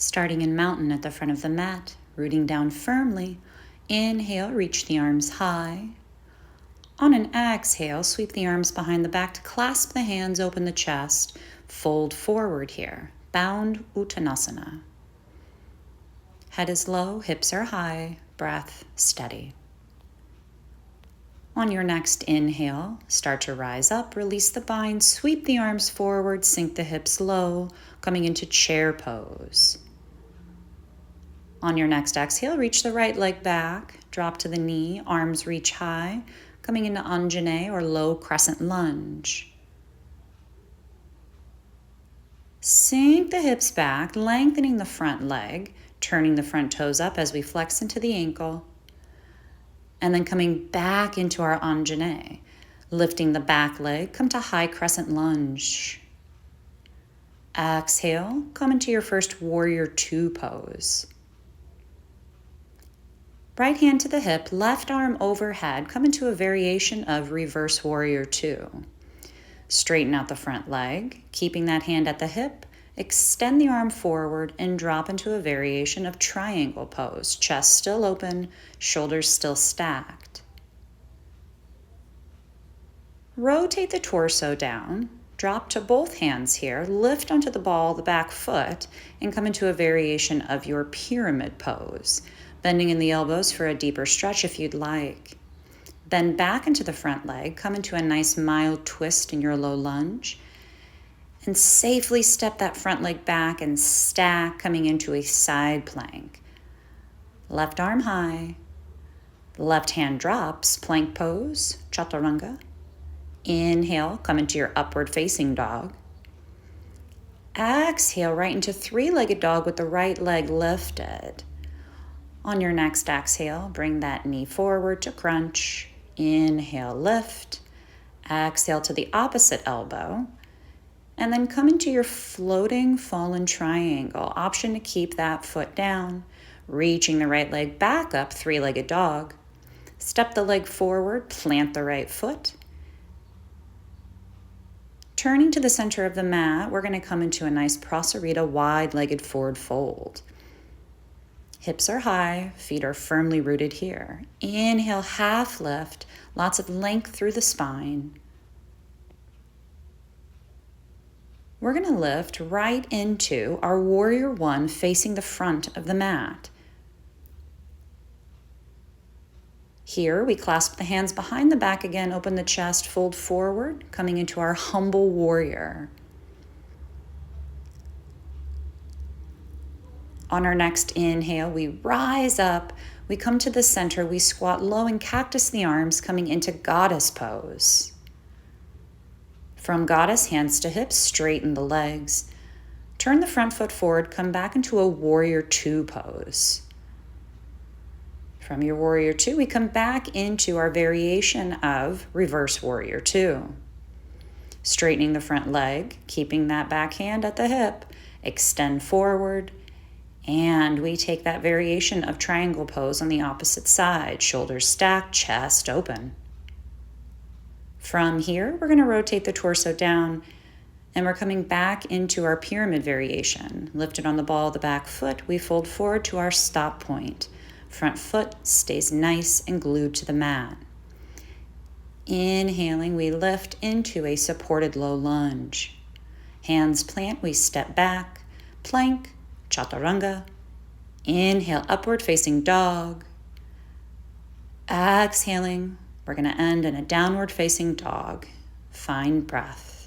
Starting in mountain at the front of the mat, rooting down firmly. Inhale, reach the arms high. On an exhale, sweep the arms behind the back to clasp the hands, open the chest. Fold forward here, bound Uttanasana. Head is low, hips are high, breath steady. On your next inhale, start to rise up, release the bind, sweep the arms forward, sink the hips low, coming into chair pose. On your next exhale, reach the right leg back, drop to the knee, arms reach high, coming into Anjane or low crescent lunge. Sink the hips back, lengthening the front leg, turning the front toes up as we flex into the ankle. And then coming back into our Anjane, lifting the back leg, come to high crescent lunge. Exhale, come into your first warrior two pose. Right hand to the hip, left arm overhead, come into a variation of reverse warrior two. Straighten out the front leg, keeping that hand at the hip, extend the arm forward and drop into a variation of triangle pose. Chest still open, shoulders still stacked. Rotate the torso down, drop to both hands here, lift onto the ball of the back foot, and come into a variation of your pyramid pose, bending in the elbows for a deeper stretch if you'd like. Bend back into the front leg, come into a nice mild twist in your low lunge, and safely step that front leg back and stack, coming into a side plank. Left arm high, left hand drops, plank pose, chaturanga. Inhale, come into your upward facing dog. Exhale, right into three-legged dog with the right leg lifted. On your next exhale, bring that knee forward to crunch. Inhale, lift. Exhale to the opposite elbow. And then come into your floating fallen triangle. Option to keep that foot down. Reaching the right leg back up, three-legged dog. Step the leg forward, plant the right foot. Turning to the center of the mat, we're going to come into a nice Prasarita wide-legged forward fold. Hips are high, feet are firmly rooted here. Inhale, half lift, lots of length through the spine. We're going to lift right into our warrior one facing the front of the mat. Here we clasp the hands behind the back again, open the chest, fold forward, coming into our humble warrior. On our next inhale, we rise up, we come to the center, we squat low and cactus the arms, coming into goddess pose. From goddess, hands to hips, straighten the legs. Turn the front foot forward, come back into a warrior two pose. From your warrior two, we come back into our variation of reverse warrior two. Straightening the front leg, keeping that back hand at the hip, extend forward, and we take that variation of triangle pose on the opposite side, shoulders stacked, chest open. From here, we're going to rotate the torso down, and we're coming back into our pyramid variation. Lifted on the ball of the back foot, we fold forward to our stop point. Front foot stays nice and glued to the mat. Inhaling, we lift into a supported low lunge. Hands plant, we step back, plank, chaturanga. Inhale, upward facing dog. Exhaling, we're going to end in a downward facing dog. Find breath.